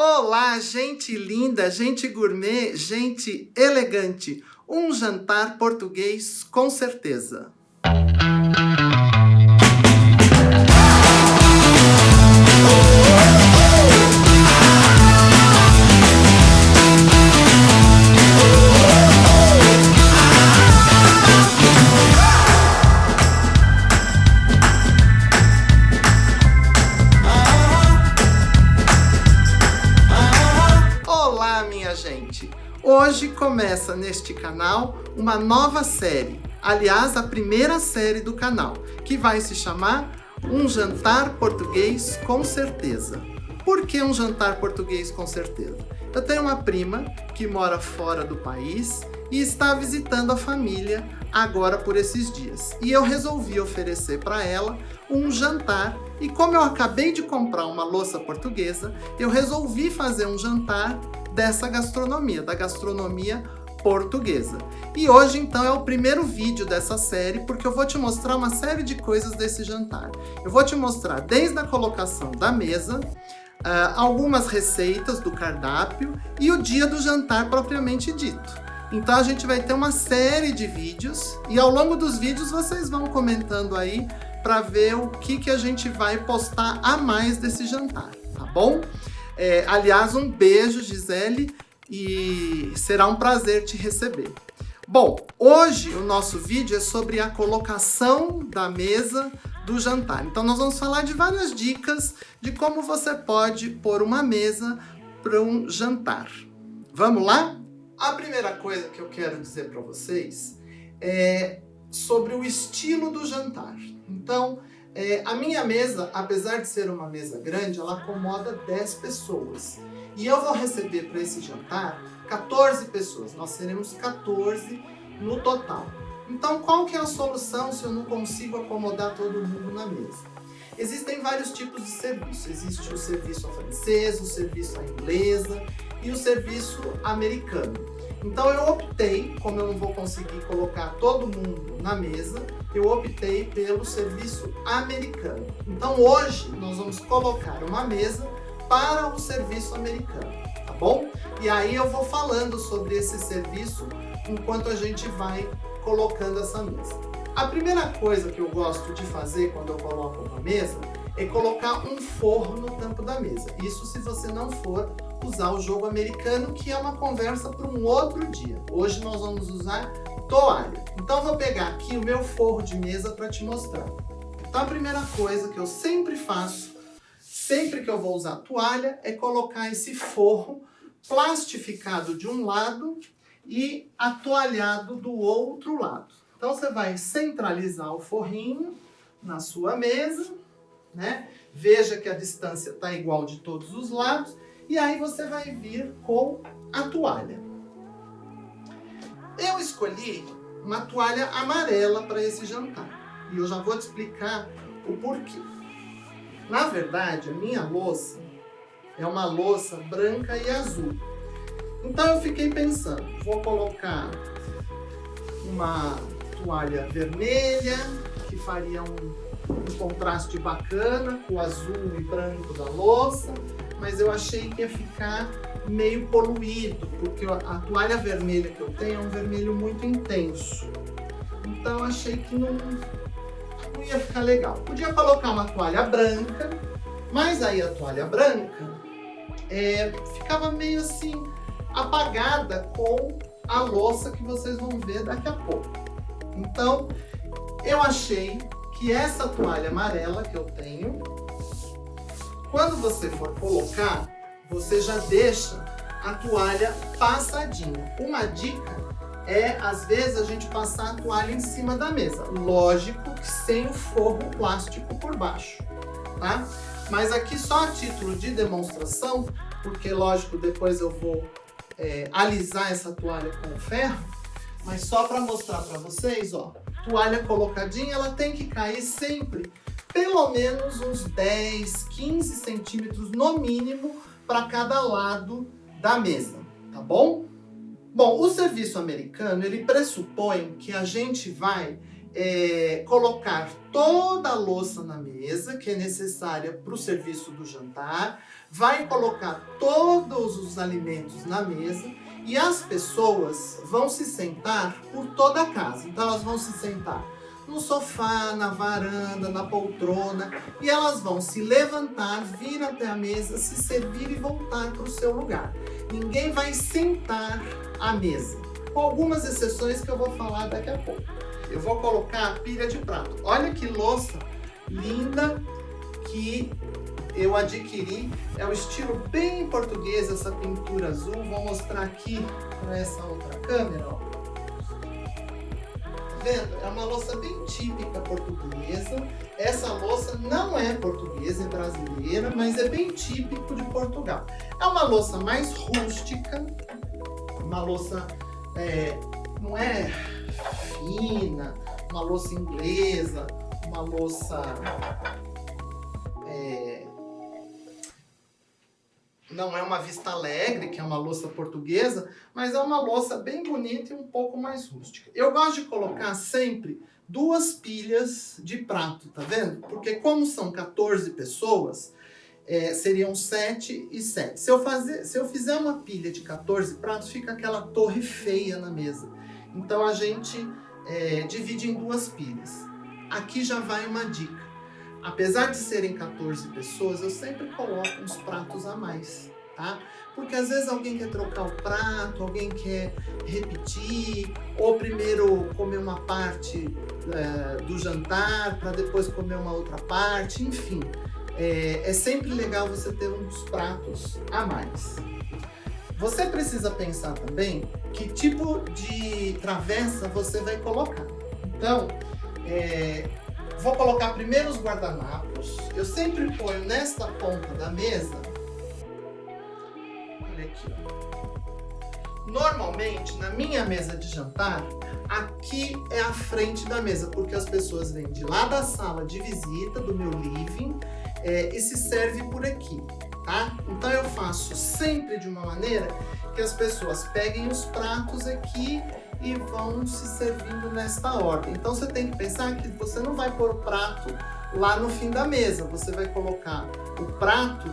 Olá, gente linda, gente gourmet, gente elegante. Um jantar português com certeza. Olá, minha gente! Hoje começa neste canal uma nova série, aliás, a primeira série do canal, que vai se chamar Um Jantar Português com Certeza. Por que um jantar português com certeza? Eu tenho uma prima que mora fora do país e está visitando a família agora por esses dias. E eu resolvi oferecer para ela um jantar. E como eu acabei de comprar uma louça portuguesa, eu resolvi fazer um jantar dessa gastronomia, da gastronomia portuguesa. E hoje, então, é o primeiro vídeo dessa série, porque eu vou te mostrar uma série de coisas desse jantar. Eu vou te mostrar desde a colocação da mesa, algumas receitas do cardápio e o dia do jantar propriamente dito. Então a gente vai ter uma série de vídeos e ao longo dos vídeos vocês vão comentando aí para ver o que a gente vai postar a mais desse jantar, tá bom? Aliás, um beijo, Gisele, e será um prazer te receber. Bom, hoje o nosso vídeo é sobre a colocação da mesa do jantar. Então nós vamos falar de várias dicas de como você pode pôr uma mesa para um jantar. Vamos lá? A primeira coisa que eu quero dizer para vocês é sobre o estilo do jantar. Então, a minha mesa, apesar de ser uma mesa grande, ela acomoda 10 pessoas. E eu vou receber para esse jantar 14 pessoas. Nós seremos 14 no total. Então, qual que é a solução se eu não consigo acomodar todo mundo na mesa? Existem vários tipos de serviço. Existe o serviço à francesa, o serviço à inglesa e o serviço americano. Então eu optei, como eu não vou conseguir colocar todo mundo na mesa, eu optei pelo serviço americano. Então hoje nós vamos colocar uma mesa para o serviço americano, tá bom? E aí eu vou falando sobre esse serviço enquanto a gente vai colocando essa mesa. A primeira coisa que eu gosto de fazer quando eu coloco uma mesa é colocar um forro no tampo da mesa. Isso se você não for usar o jogo americano, que é uma conversa para um outro dia. Hoje nós vamos usar toalha. Então eu vou pegar aqui o meu forro de mesa para te mostrar. Então a primeira coisa que eu sempre faço, sempre que eu vou usar toalha, é colocar esse forro plastificado de um lado e atoalhado do outro lado. Então você vai centralizar o forrinho na sua mesa, né? Veja que a distância está igual de todos os lados e aí você vai vir com a toalha. Eu escolhi uma toalha amarela para esse jantar e eu já vou te explicar o porquê. Na verdade, a minha louça é uma louça branca e azul. Então eu fiquei pensando, vou colocar uma toalha vermelha, que faria um contraste bacana com o azul e branco da louça, mas eu achei que ia ficar meio poluído, porque a toalha vermelha que eu tenho é um vermelho muito intenso. Então eu achei que não ia ficar legal. Podia colocar uma toalha branca, mas aí a toalha branca ficava meio assim apagada com a louça que vocês vão ver daqui a pouco. Então, eu achei que essa toalha amarela que eu tenho, quando você for colocar, você já deixa a toalha passadinha. Uma dica é, às vezes, a gente passar a toalha em cima da mesa. Lógico que sem o forro plástico por baixo, tá? Mas aqui só a título de demonstração, porque, lógico, depois eu vou alisar essa toalha com ferro, mas só para mostrar para vocês, ó, toalha colocadinha, ela tem que cair sempre pelo menos uns 10, 15 centímetros no mínimo para cada lado da mesa, tá bom? Bom, o serviço americano, ele pressupõe que a gente vai colocar toda a louça na mesa, que é necessária para o serviço do jantar, vai colocar todos os alimentos na mesa e as pessoas vão se sentar por toda a casa. Então elas vão se sentar no sofá, na varanda, na poltrona, e elas vão se levantar, vir até a mesa, se servir e voltar para o seu lugar. Ninguém vai sentar à mesa, com algumas exceções que eu vou falar daqui a pouco. Eu vou colocar a pilha de prato. Olha que louça linda que eu adquiri. É o estilo bem português, essa pintura azul. Vou mostrar aqui para essa outra câmera, ó. Tá vendo? É uma louça bem típica portuguesa. Essa louça não é portuguesa, é brasileira, mas é bem típico de Portugal. É uma louça mais rústica, uma louça não é fina, uma louça inglesa, uma louça não é uma Vista Alegre, que é uma louça portuguesa, mas é uma louça bem bonita e um pouco mais rústica. Eu gosto de colocar sempre 2 pilhas de prato, tá vendo? Porque como são 14 pessoas, seriam 7 e 7. Se eu fizer uma pilha de 14 pratos, fica aquela torre feia na mesa. Então a gente divide em 2 pilhas. Aqui já vai uma dica. Apesar de serem 14 pessoas, eu sempre coloco uns pratos a mais, tá? Porque às vezes alguém quer trocar o prato, alguém quer repetir, ou primeiro comer uma parte do jantar para depois comer uma outra parte, enfim. É sempre legal você ter uns pratos a mais. Você precisa pensar também que tipo de travessa você vai colocar. Então, vou colocar primeiro os guardanapos. Eu sempre ponho nesta ponta da mesa. Olha aqui, ó. Normalmente, na minha mesa de jantar, aqui é a frente da mesa, porque as pessoas vêm de lá da sala de visita, do meu living, e se serve por aqui, tá? Então eu faço sempre de uma maneira que as pessoas peguem os pratos aqui e vão se servindo nesta ordem. Então você tem que pensar que você não vai pôr o prato lá no fim da mesa, você vai colocar o prato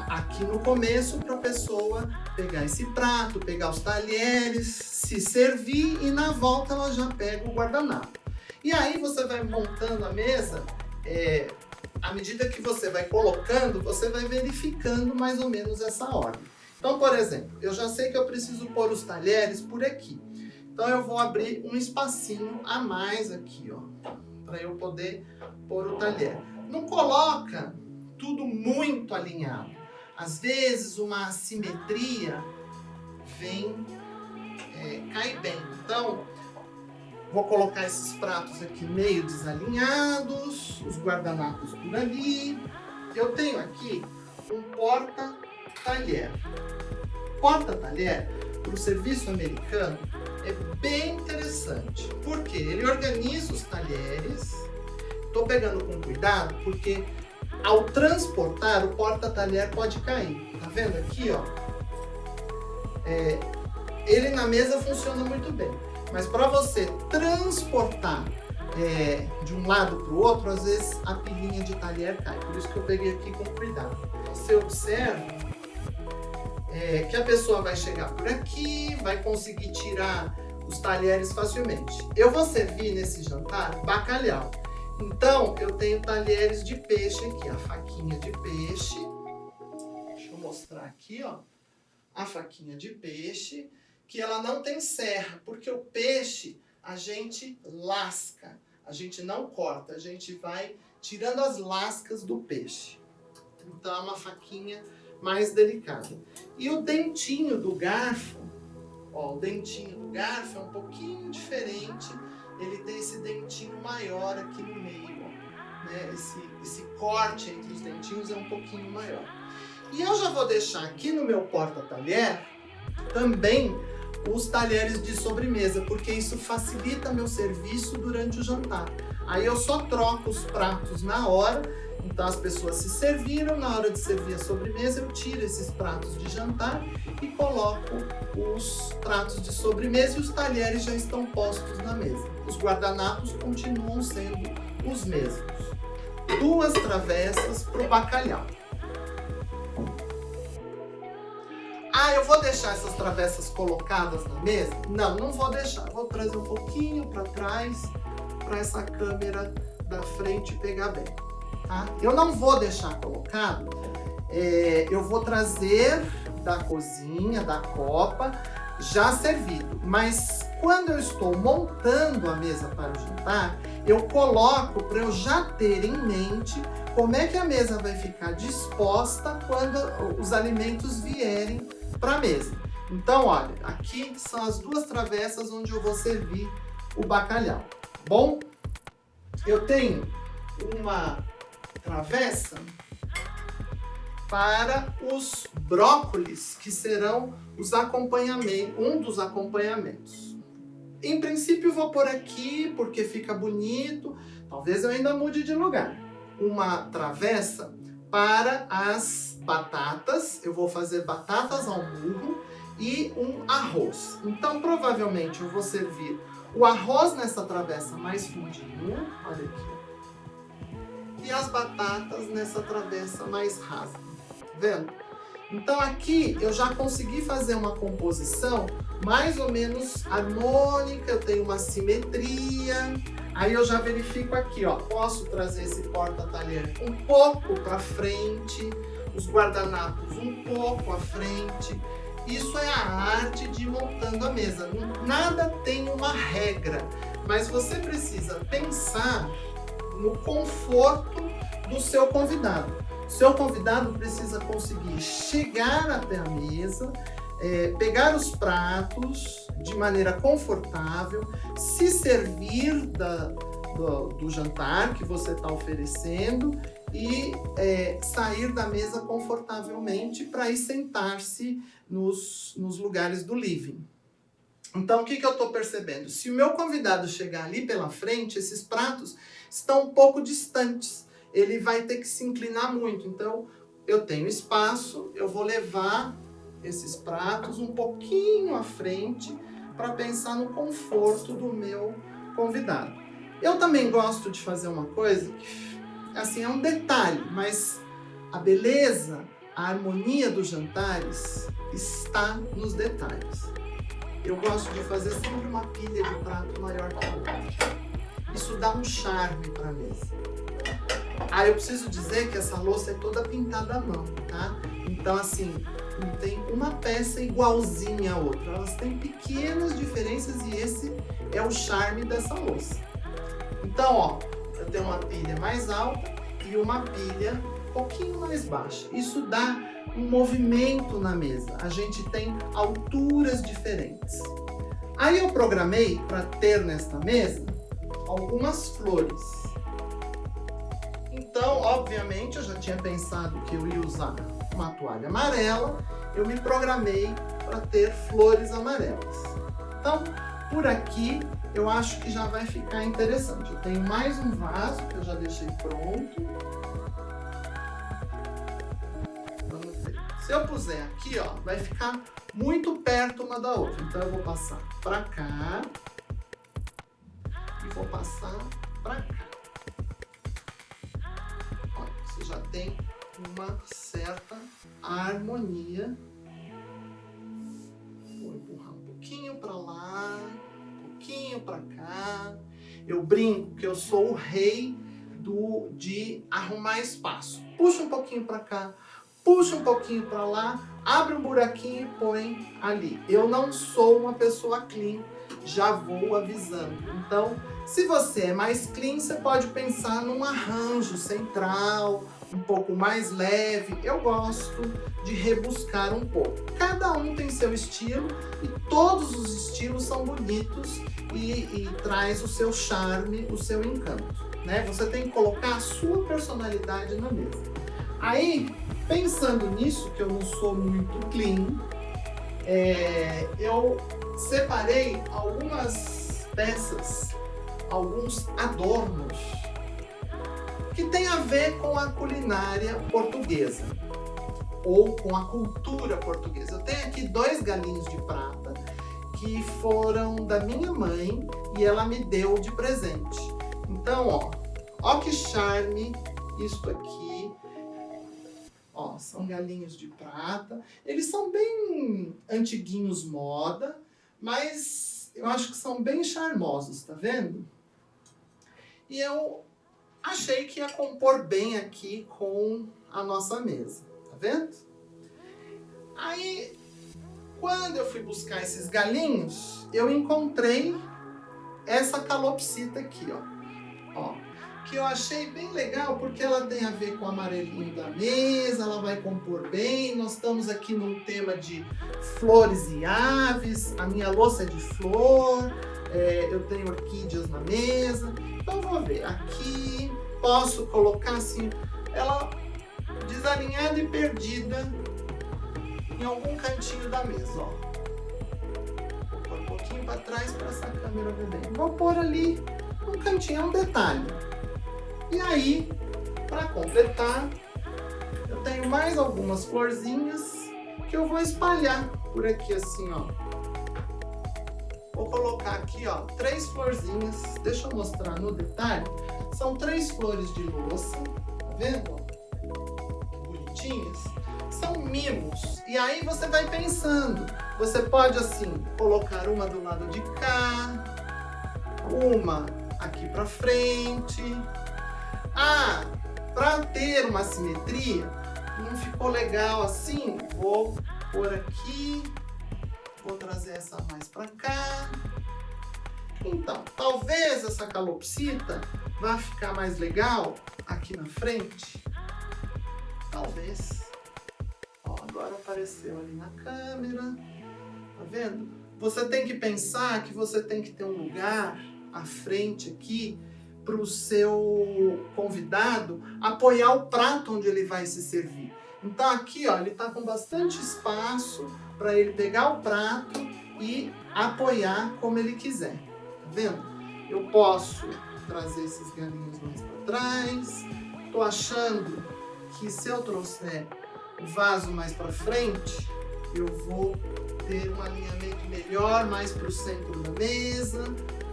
aqui no começo para a pessoa pegar esse prato, pegar os talheres, se servir e na volta ela já pega o guardanapo. E aí você vai montando a mesa, à medida que você vai colocando, você vai verificando mais ou menos essa ordem. Então, por exemplo, eu já sei que eu preciso pôr os talheres por aqui. Então eu vou abrir um espacinho a mais aqui, ó, para eu poder pôr o talher. Não coloca tudo muito alinhado. Às vezes uma assimetria cai bem. Então, vou colocar esses pratos aqui meio desalinhados, os guardanapos por ali. Eu tenho aqui um porta-talher. Porta-talher, para o serviço americano, é bem interessante, porque ele organiza os talheres. Estou pegando com cuidado, porque ao transportar, o porta-talher pode cair. Tá vendo aqui, ó? Ele na mesa funciona muito bem, mas para você transportar de um lado para o outro, às vezes a pilhinha de talher cai. Por isso que eu peguei aqui com cuidado. Você observa que a pessoa vai chegar por aqui, vai conseguir tirar os talheres facilmente. Eu vou servir nesse jantar bacalhau. Então, eu tenho talheres de peixe aqui, a faquinha de peixe. Deixa eu mostrar aqui, ó. A faquinha de peixe, que ela não tem serra, porque o peixe a gente lasca, a gente não corta, a gente vai tirando as lascas do peixe. Então, é uma faquinha mais delicada. E o dentinho do garfo, ó, o dentinho do garfo é um pouquinho diferente. Ele tem esse dentinho maior aqui no meio, ó, né? Esse corte entre os dentinhos é um pouquinho maior. E eu já vou deixar aqui no meu porta-talher também os talheres de sobremesa, porque isso facilita meu serviço durante o jantar. Aí eu só troco os pratos na hora Então as pessoas se serviram, na hora de servir a sobremesa eu tiro esses pratos de jantar e coloco os pratos de sobremesa e os talheres já estão postos na mesa. Os guardanapos continuam sendo os mesmos. 2 travessas para o bacalhau. Eu vou deixar essas travessas colocadas na mesa? Não, não vou deixar. Vou trazer um pouquinho para trás para essa câmera da frente pegar bem. Tá? Eu não vou deixar colocado, eu vou trazer da cozinha, da copa, já servido. Mas quando eu estou montando a mesa para o jantar, eu coloco para eu já ter em mente como é que a mesa vai ficar disposta quando os alimentos vierem para a mesa. Então, olha, aqui são as 2 travessas onde eu vou servir o bacalhau. Bom, eu tenho uma travessa para os brócolis, que serão os acompanhamentos, um dos acompanhamentos. Em princípio vou por aqui porque fica bonito, talvez eu ainda mude de lugar. Uma travessa para as batatas, eu vou fazer batatas ao murro e um arroz. Então provavelmente eu vou servir o arroz nessa travessa mais fundinho, olha aqui, e as batatas nessa travessa mais rasa, vendo? Então aqui eu já consegui fazer uma composição mais ou menos harmônica, eu tenho uma simetria. Aí eu já verifico aqui, ó, posso trazer esse porta-talher um pouco para frente, os guardanapos um pouco à frente. Isso é a arte de montando a mesa. Nada tem uma regra, mas você precisa pensar no conforto do seu convidado. Seu convidado precisa conseguir chegar até a mesa, pegar os pratos de maneira confortável, se servir do jantar que você está oferecendo e sair da mesa confortavelmente para ir sentar-se nos lugares do living. Então, o que eu estou percebendo? Se o meu convidado chegar ali pela frente, esses pratos estão um pouco distantes. Ele vai ter que se inclinar muito. Então, eu tenho espaço, eu vou levar esses pratos um pouquinho à frente para pensar no conforto do meu convidado. Eu também gosto de fazer uma coisa que, assim, é um detalhe, mas a beleza, a harmonia dos jantares está nos detalhes. Eu gosto de fazer sempre uma pilha de prato maior que a outra. Isso dá um charme para a mesa. Eu preciso dizer que essa louça é toda pintada à mão, tá? Então, assim, não tem uma peça igualzinha à outra. Elas têm pequenas diferenças e esse é o charme dessa louça. Então, ó, eu tenho uma pilha mais alta e uma pilha um pouquinho mais baixa. Isso dá um movimento na mesa. A gente tem alturas diferentes. Aí eu programei para ter nesta mesa algumas flores. Então, obviamente, eu já tinha pensado que eu ia usar uma toalha amarela, eu me programei para ter flores amarelas. Então, por aqui, eu acho que já vai ficar interessante. Eu tenho mais um vaso que eu já deixei pronto. Vamos ver. Se eu puser aqui, ó, vai ficar muito perto uma da outra. Então, eu vou passar para cá e vou passar para cá. Você já tem uma certa harmonia. Vou empurrar um pouquinho para lá, um pouquinho para cá. Eu brinco que eu sou o rei de arrumar espaço. Puxa um pouquinho para cá, puxa um pouquinho para lá, abre um buraquinho e põe ali. Eu não sou uma pessoa clean, já vou avisando. Então, se você é mais clean, você pode pensar num arranjo central, um pouco mais leve. Eu gosto de rebuscar um pouco. Cada um tem seu estilo e todos os estilos são bonitos e traz o seu charme, o seu encanto, né? Você tem que colocar a sua personalidade na mesa. Aí, pensando nisso, que eu não sou muito clean, eu separei algumas peças, alguns adornos que tem a ver com a culinária portuguesa, ou com a cultura portuguesa. Eu tenho aqui 2 galinhos de prata, que foram da minha mãe e ela me deu de presente. Então, ó que charme isso aqui. Ó, são galinhos de prata. Eles são bem antiguinhos moda, mas eu acho que são bem charmosos, tá vendo? E eu achei que ia compor bem aqui com a nossa mesa, tá vendo? Aí, quando eu fui buscar esses galinhos, eu encontrei essa calopsita aqui, ó, que eu achei bem legal porque ela tem a ver com o amarelinho da mesa, ela vai compor bem. Nós estamos aqui num tema de flores e aves, a minha louça é de flor, eu tenho orquídeas na mesa. Então vou ver, aqui posso colocar assim, ela desalinhada e perdida em algum cantinho da mesa, ó. Vou pôr um pouquinho para trás para essa câmera ver bem. Vou pôr ali um cantinho, é um detalhe. E aí, para completar, eu tenho mais algumas florzinhas que eu vou espalhar por aqui assim, ó. Vou colocar aqui, ó, 3 florzinhas. Deixa eu mostrar no detalhe. São 3 flores de louça, tá vendo? Que bonitinhas. São mimos. E aí você vai pensando. Você pode, assim, colocar uma do lado de cá, uma aqui pra frente. Ah, para ter uma simetria, não ficou legal assim, vou pôr aqui, vou trazer essa mais para cá. Então, talvez essa calopsita vá ficar mais legal aqui na frente. Talvez. Ó, agora apareceu ali na câmera. Tá vendo? Você tem que pensar que você tem que ter um lugar à frente aqui para o seu convidado apoiar o prato onde ele vai se servir. Então aqui, ó, ele está com bastante espaço para ele pegar o prato e apoiar como ele quiser. Tá vendo? Eu posso trazer esses galinhos mais para trás. Tô achando que se eu trouxer o vaso mais para frente, eu vou ter um alinhamento melhor, mais para o centro da mesa.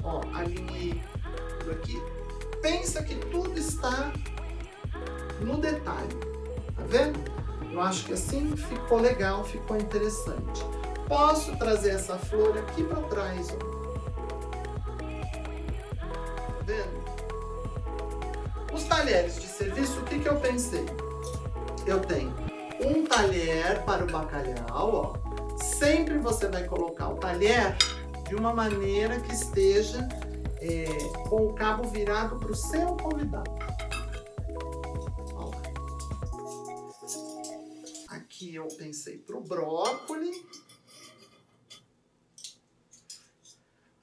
Ó, alinhei por aqui. Pensa que tudo está no detalhe, tá vendo? Eu acho que assim ficou legal, ficou interessante. Posso trazer essa flor aqui para trás, ó. Tá vendo? Os talheres de serviço, o que eu pensei? Eu tenho um talher para o bacalhau, ó. Sempre você vai colocar o talher de uma maneira que esteja com o cabo virado para o seu convidado. Ó. Aqui eu pensei para o brócolis.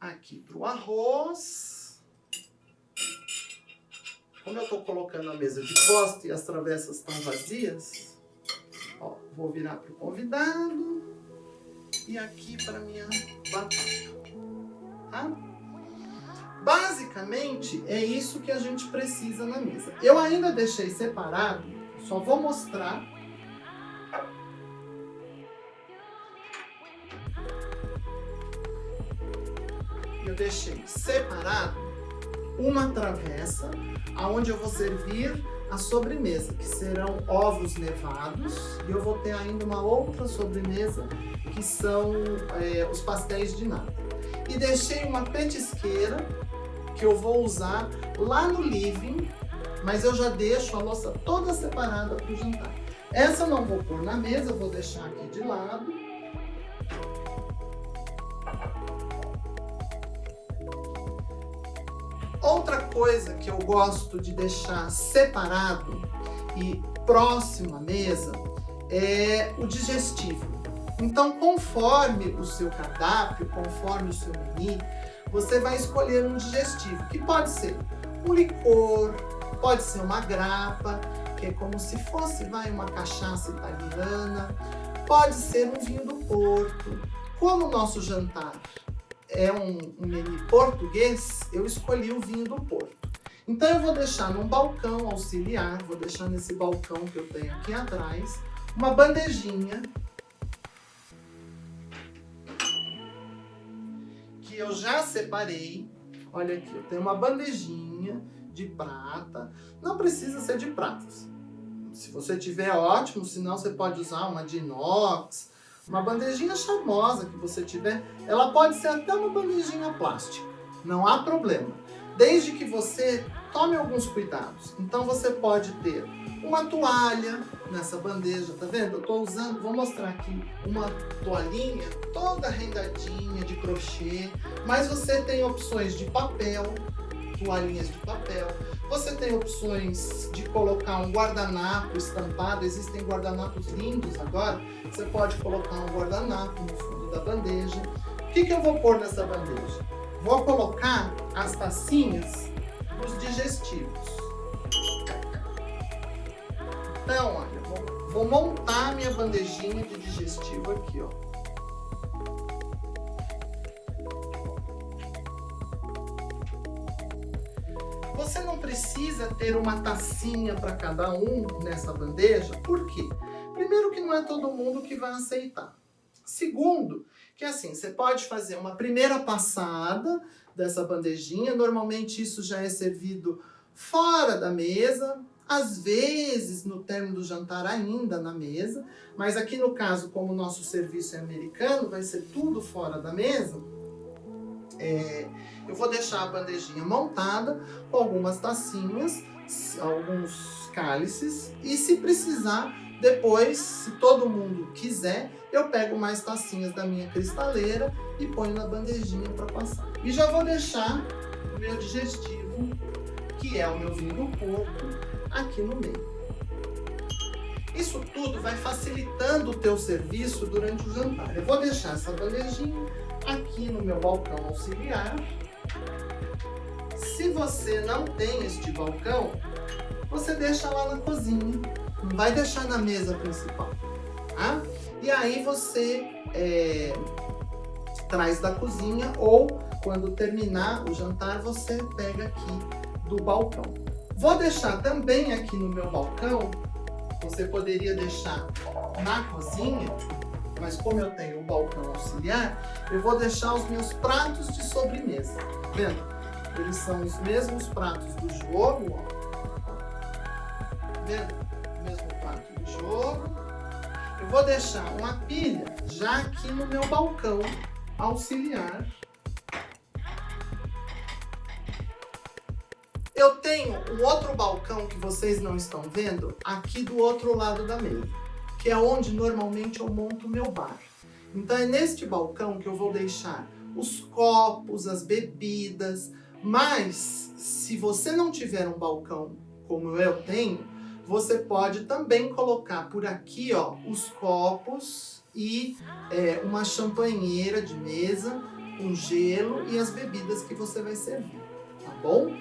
Aqui para o arroz. Como eu estou colocando a mesa de costa e as travessas estão vazias, ó, vou virar para o convidado. E aqui para minha batata. Tá? Basicamente, é isso que a gente precisa na mesa. Eu ainda deixei separado, só vou mostrar. Eu deixei separado uma travessa, aonde eu vou servir a sobremesa, que serão ovos nevados. E eu vou ter ainda uma outra sobremesa, que são os pastéis de nata. E deixei uma petisqueira, que eu vou usar lá no living, mas eu já deixo a louça toda separada para o jantar. Essa eu não vou pôr na mesa, eu vou deixar aqui de lado. Outra coisa que eu gosto de deixar separado e próximo à mesa é o digestivo. Então, conforme o seu cardápio, conforme o seu menu, você vai escolher um digestivo, que pode ser um licor, pode ser uma grappa, que é como se fosse uma cachaça italiana, pode ser um vinho do Porto. Como o nosso jantar é um menu português, eu escolhi o vinho do Porto. Então eu vou deixar num balcão auxiliar, vou deixar nesse balcão que eu tenho aqui atrás, uma bandejinha que eu já separei. Olha aqui, eu tenho uma bandejinha de prata, não precisa ser de prata. Se você tiver, ótimo, senão você pode usar uma de inox, uma bandejinha charmosa que você tiver. Ela pode ser até uma bandejinha plástica, não há problema, desde que você tome alguns cuidados. Então você pode ter uma toalha nessa bandeja, tá vendo? Eu tô usando, vou mostrar aqui, uma toalhinha toda rendadinha de crochê, mas você tem opções de papel, toalhinhas de papel. Você tem opções de colocar um guardanapo estampado, existem guardanapos lindos agora. Você pode colocar um guardanapo no fundo da bandeja. O que eu vou pôr nessa bandeja? Vou colocar as tacinhas dos digestivos. Então, olha, vou montar minha bandejinha de digestivo aqui, ó. Você não precisa ter uma tacinha para cada um nessa bandeja. Por quê? Primeiro, que não é todo mundo que vai aceitar. Segundo, que assim, você pode fazer uma primeira passada dessa bandejinha. Normalmente isso já é servido fora da mesa, às vezes no término do jantar ainda na mesa, mas aqui no caso, como o nosso serviço é americano, vai ser tudo fora da mesa. Eu vou deixar a bandejinha montada com algumas tacinhas, alguns cálices, e se precisar, depois, se todo mundo quiser, eu pego mais tacinhas da minha cristaleira e ponho na bandejinha para passar. E já vou deixar o meu digestivo, que é o meu vinho do porco, aqui no meio. Isso tudo vai facilitando o teu serviço durante o jantar. Eu vou deixar essa bandejinha aqui no meu balcão auxiliar. Se você não tem este balcão, você deixa lá na cozinha. Não vai deixar na mesa principal, tá? E aí você traz da cozinha, ou quando terminar o jantar, você pega aqui do balcão. Vou deixar também aqui no meu balcão, você poderia deixar na cozinha, mas como eu tenho o balcão auxiliar, eu vou deixar os meus pratos de sobremesa. Tá vendo? Eles são os mesmos pratos do jogo, ó. Tá vendo? O mesmo prato do jogo. Eu vou deixar uma pilha já aqui no meu balcão auxiliar. Eu tenho um outro balcão que vocês não estão vendo aqui do outro lado da mesa, que é onde normalmente eu monto o meu bar. Então é neste balcão que eu vou deixar os copos, as bebidas, mas se você não tiver um balcão como eu tenho, você pode também colocar por aqui, ó, os copos e uma champanheira de mesa, um gelo e as bebidas que você vai servir, tá bom?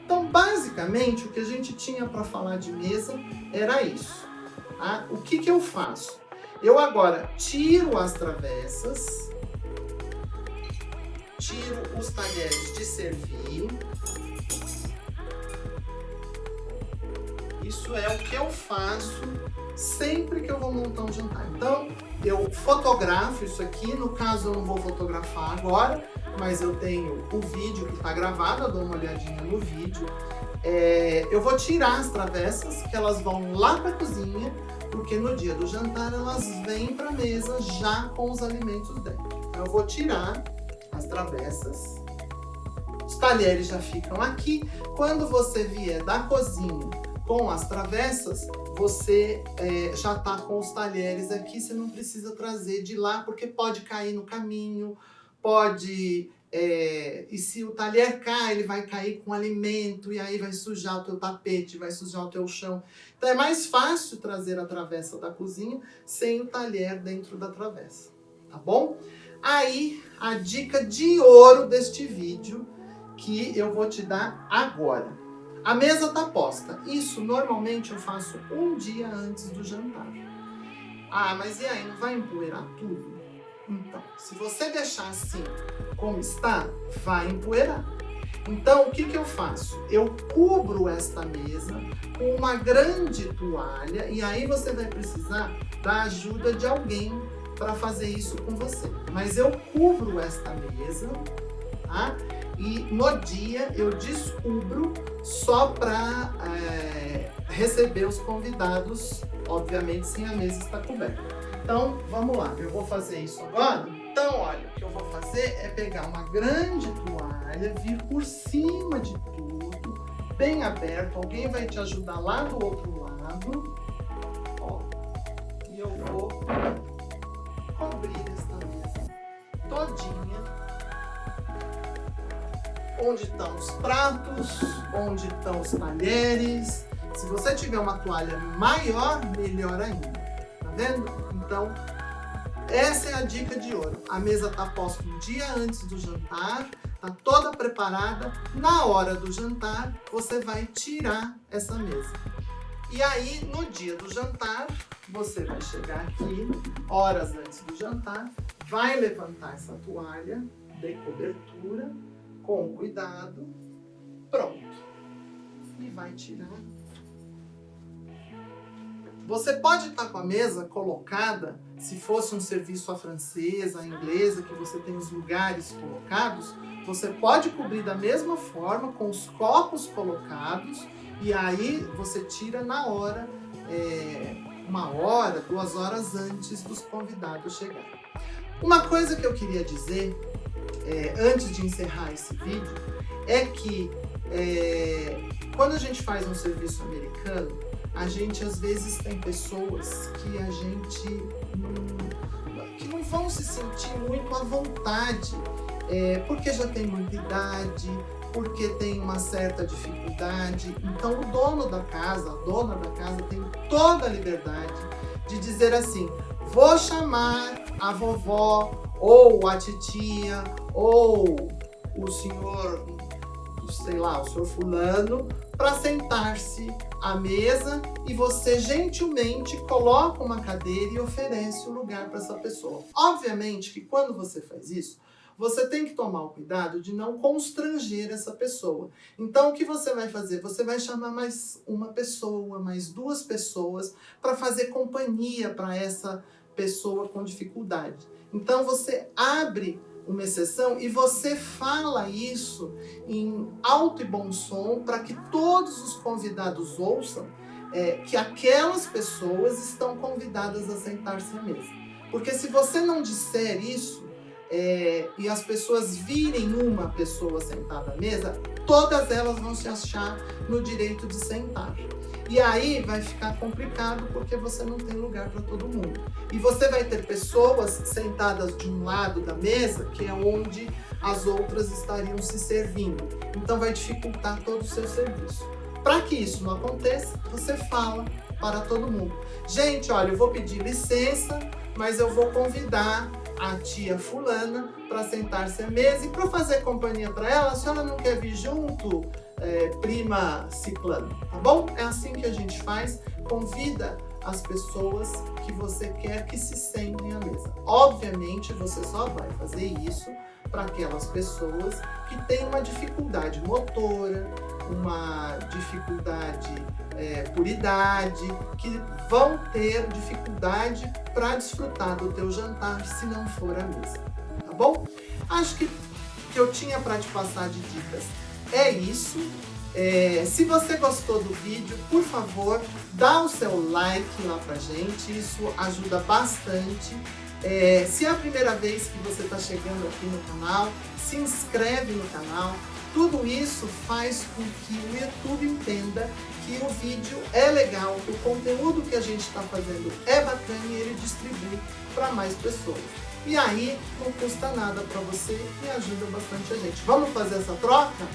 Então, basicamente, o que a gente tinha para falar de mesa era isso. Tá? O que eu faço? Eu agora tiro as travessas, tiro os talheres de servir. Isso é o que eu faço sempre que eu vou montar um jantar. Então, eu fotografo isso aqui. No caso, eu não vou fotografar agora, mas eu tenho o vídeo que está gravado, eu dou uma olhadinha no vídeo. Eu vou tirar as travessas, que elas vão lá para a cozinha, porque no dia do jantar elas vêm para a mesa já com os alimentos dentro. Então, eu vou tirar as travessas, os talheres já ficam aqui. Quando você vier da cozinha com as travessas, você já está com os talheres aqui, você não precisa trazer de lá, porque pode cair no caminho, pode... e se o talher cai, ele vai cair com alimento, e aí vai sujar o teu tapete, vai sujar o teu chão. Então é mais fácil trazer a travessa da cozinha sem o talher dentro da travessa, tá bom? Aí, a dica de ouro deste vídeo, que eu vou te dar agora. A mesa tá posta. Isso normalmente eu faço um dia antes do jantar. Ah, mas e aí, não vai empoeirar tudo? Então, se você deixar assim como está, vai empoeirar. Então, o que eu faço? Eu cubro esta mesa com uma grande toalha e aí você vai precisar da ajuda de alguém para fazer isso com você. Mas eu cubro esta mesa, tá? E no dia eu descubro só para receber os convidados, obviamente sem a mesa estar coberta. Então, vamos lá, eu vou fazer isso agora. Então, olha, o que eu vou fazer é pegar uma grande toalha, vir por cima de tudo, bem aberto. Alguém vai te ajudar lá do outro lado. Ó, e eu vou cobrir esta mesa todinha. Onde estão os pratos, onde estão os talheres. Se você tiver uma toalha maior, melhor ainda. Tá vendo? Então, essa é a dica de ouro. A mesa está posta um dia antes do jantar, está toda preparada. Na hora do jantar, você vai tirar essa mesa. E aí, no dia do jantar, você vai chegar aqui, horas antes do jantar, vai levantar essa toalha de cobertura, com cuidado, pronto. E vai tirar. Você pode estar com a mesa colocada, se fosse um serviço à francesa, à inglesa, que você tem os lugares colocados, você pode cobrir da mesma forma, com os copos colocados, e aí você tira na hora, 1 hora, 2 horas antes dos convidados chegarem. Uma coisa que eu queria dizer, antes de encerrar esse vídeo, é que quando a gente faz um serviço americano, a gente às vezes tem pessoas que a gente que não vão se sentir muito à vontade, porque já tem muita idade, porque tem uma certa dificuldade. Então o dono da casa, a dona da casa tem toda a liberdade de dizer assim: vou chamar a vovó, ou a titia, ou o senhor, sei lá, o senhor fulano, para sentar-se à mesa, e você gentilmente coloca uma cadeira e oferece o lugar para essa pessoa. Obviamente que quando você faz isso, você tem que tomar o cuidado de não constranger essa pessoa. Então, o que você vai fazer? Você vai chamar mais uma pessoa, mais 2 pessoas, para fazer companhia para essa pessoa com dificuldade. Então, você abre uma exceção e você fala isso em alto e bom som para que todos os convidados ouçam que aquelas pessoas estão convidadas a sentar-se à mesa. Porque se você não disser isso, e as pessoas virem uma pessoa sentada à mesa, todas elas vão se achar no direito de sentar. E aí vai ficar complicado porque você não tem lugar para todo mundo. E você vai ter pessoas sentadas de um lado da mesa, que é onde as outras estariam se servindo. Então vai dificultar todo o seu serviço. Para que isso não aconteça, você fala para todo mundo: gente, olha, eu vou pedir licença, mas eu vou convidar a tia fulana para sentar-se à mesa, e para fazer companhia para ela, a senhora não quer vir junto, prima ciclana, tá bom? É assim que a gente faz. Convida as pessoas que você quer que se sentem à mesa. Obviamente, você só vai fazer isso para aquelas pessoas que têm uma dificuldade motora, uma dificuldade por idade, que vão ter dificuldade para desfrutar do teu jantar se não for à mesa, tá bom? Acho que eu tinha para te passar de dicas é isso. Se você gostou do vídeo, por favor, dá o seu like lá pra gente, isso ajuda bastante. Se é a primeira vez que você está chegando aqui no canal, se inscreve no canal. Tudo isso faz com que o YouTube entenda que o vídeo é legal, que o conteúdo que a gente está fazendo é bacana e ele distribui para mais pessoas. E aí não custa nada para você e ajuda bastante a gente. Vamos fazer essa troca?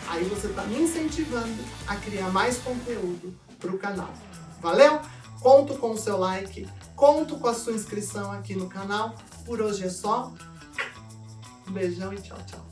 Aí você está me incentivando a criar mais conteúdo para o canal. Valeu? Conto com o seu like, conto com a sua inscrição aqui no canal. Por hoje é só. Um beijão e tchau, tchau.